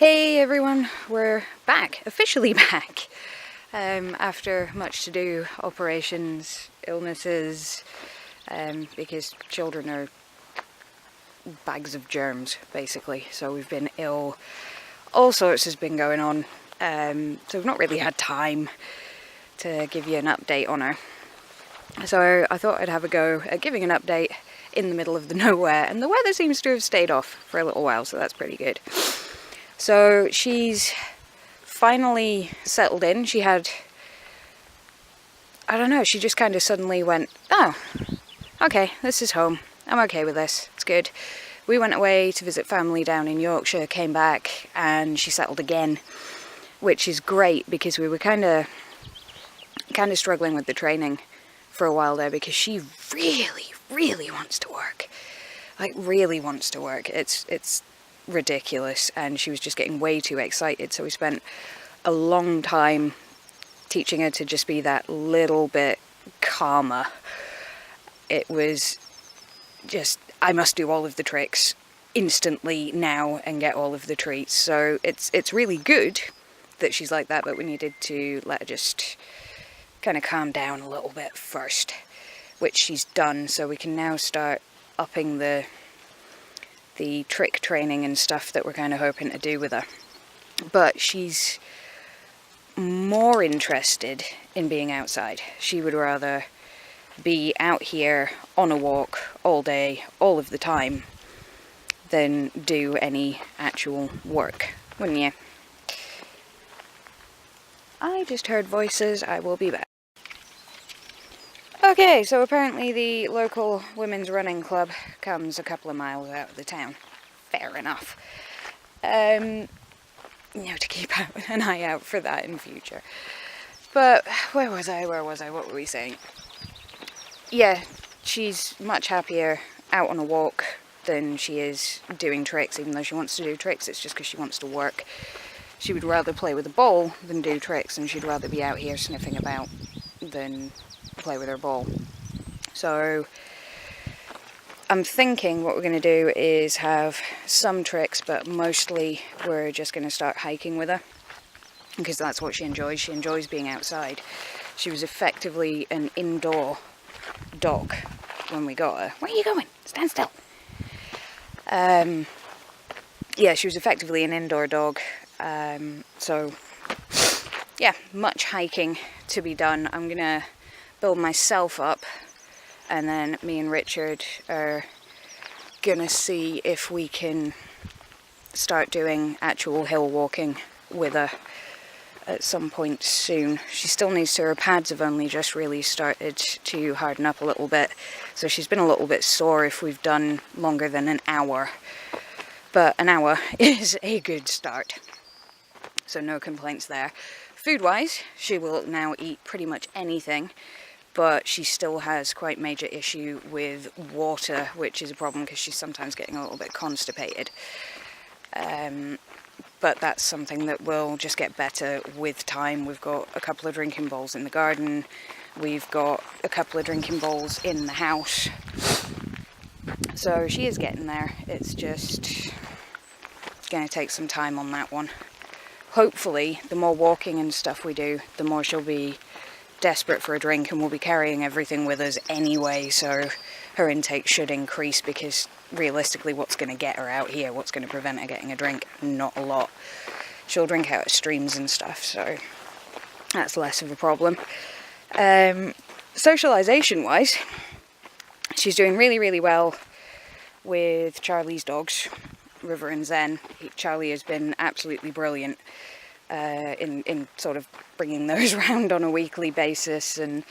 Hey everyone, we're back, officially back, after much to do, operations, illnesses, because children are bags of germs, basically, so we've been ill, all sorts has been going on, so we've not really had time to give you an update on her. So I thought I'd have a go at giving an update in the middle of the nowhere, and the weather seems to have stayed off for a little while, so that's pretty good. So she's finally settled in. She had, I don't know, she just kind of suddenly went, oh, okay, this is home. I'm okay with this. It's good. We went away to visit family down in Yorkshire, came back, and she settled again, which is great because we were kind of struggling with the training for a while there because she really wants to work. Like, really wants to work. It's ridiculous, and she was just getting way too excited, so we spent a long time teaching her to just be that little bit calmer. It was just, I must do all of the tricks instantly now and get all of the treats, so it's really good that she's like that, but we needed to let her just kind of calm down a little bit first, which she's done, so we can now start upping the trick training and stuff that we're kind of hoping to do with her. But she's more interested in being outside. She would rather be out here on a walk all day, all of the time, than do any actual work, wouldn't you? I just heard voices. I will be back. Okay, so apparently the local women's running club comes a couple of miles out of the town. Fair enough. To keep an eye out for that in future. But where was I? What were we saying? Yeah, she's much happier out on a walk than she is doing tricks, even though she wants to do tricks. It's just because she wants to work. She would rather play with a ball than do tricks, and she'd rather be out here sniffing about than play with her ball. So I'm thinking what we're going to do is have some tricks, but mostly we're just going to start hiking with her, because that's what she enjoys. She enjoys being outside. She was effectively an indoor dog when we got her. Where are you going? Stand still. Yeah, she was effectively an indoor dog. So yeah, much hiking to be done. I'm going to build myself up, and then me and Richard are gonna see if we can start doing actual hill walking with her at some point soon. She still needs to, her pads have only just really started to harden up a little bit, so she's been a little bit sore if we've done longer than an hour, but an hour is a good start, so no complaints there. Food wise, she will now eat pretty much anything, but she still has quite major issue with water, which is a problem because she's sometimes getting a little bit constipated. But that's something that will just get better with time. We've got a couple of drinking bowls in the garden. We've got a couple of drinking bowls in the house. So she is getting there. It's just going to take some time on that one. Hopefully, the more walking and stuff we do, the more she'll be desperate for a drink, and we'll be carrying everything with us anyway, so her intake should increase, because realistically, what's going to get her out here? What's going to prevent her getting a drink? Not a lot. She'll drink out of streams and stuff, so that's less of a problem. Socialisation wise, she's doing really well with Charlie's dogs, River and Zen. Charlie has been absolutely brilliant in sort of bringing those around on a weekly basis and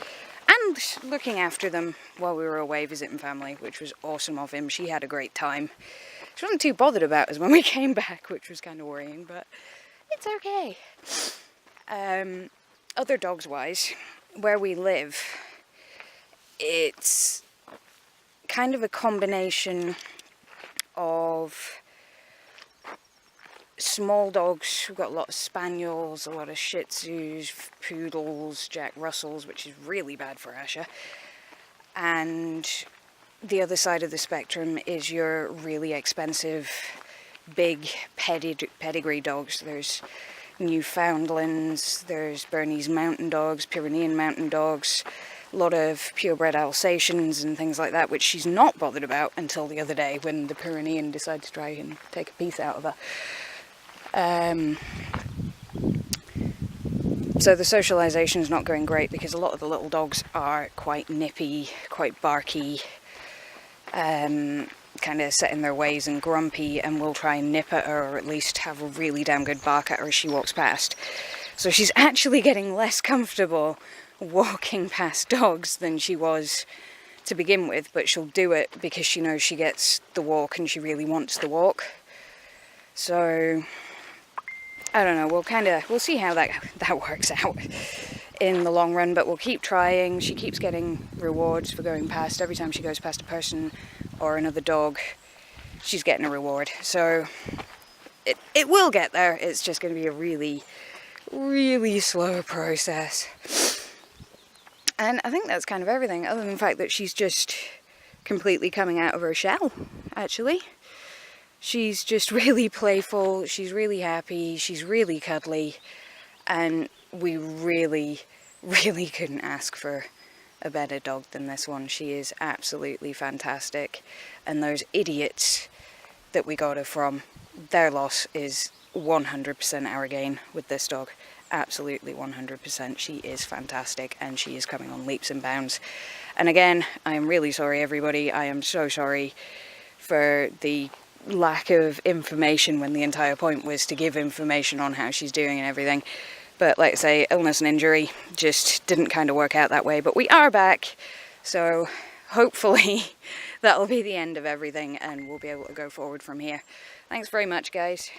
looking after them while we were away visiting family, which was awesome of him. She had a great time. She wasn't too bothered about us when we came back, which was kind of worrying, but it's okay. Other dogs wise, where we live, it's kind of a combination of small dogs. We've got a lot of spaniels, a lot of shih tzus, poodles, Jack Russells, which is really bad for Asha. And the other side of the spectrum is your really expensive big pedigree dogs. There's Newfoundlands, there's Bernese mountain dogs, Pyrenean mountain dogs, a lot of purebred Alsatians and things like that, which she's not bothered about until the other day when the Pyrenean decided to try and take a piece out of her. So the socialisation is not going great because a lot of the little dogs are quite nippy, quite barky, kind of set in their ways and grumpy, and will try and nip at her or at least have a really damn good bark at her as she walks past. So she's actually getting less comfortable walking past dogs than she was to begin with, but she'll do it because she knows she gets the walk and she really wants the walk. So I don't know, we'll see how that works out in the long run, but we'll keep trying. She keeps getting rewards for going past. Every time she goes past a person or another dog, she's getting a reward. So it will get there. It's just going to be a really, really slow process. And I think that's kind of everything, other than the fact that she's just completely coming out of her shell, actually. She's just really playful, she's really happy, she's really cuddly, and we really, really couldn't ask for a better dog than this one. She is absolutely fantastic, and those idiots that we got her from, their loss is 100% our gain with this dog. Absolutely 100%. She is fantastic, and she is coming on leaps and bounds. And again, I am really sorry, everybody. I am so sorry for the lack of information when the entire point was to give information on how she's doing and everything. But like I say, illness and injury just didn't kind of work out that way. But we are back, so hopefully that'll be the end of everything and we'll be able to go forward from here. Thanks very much, guys.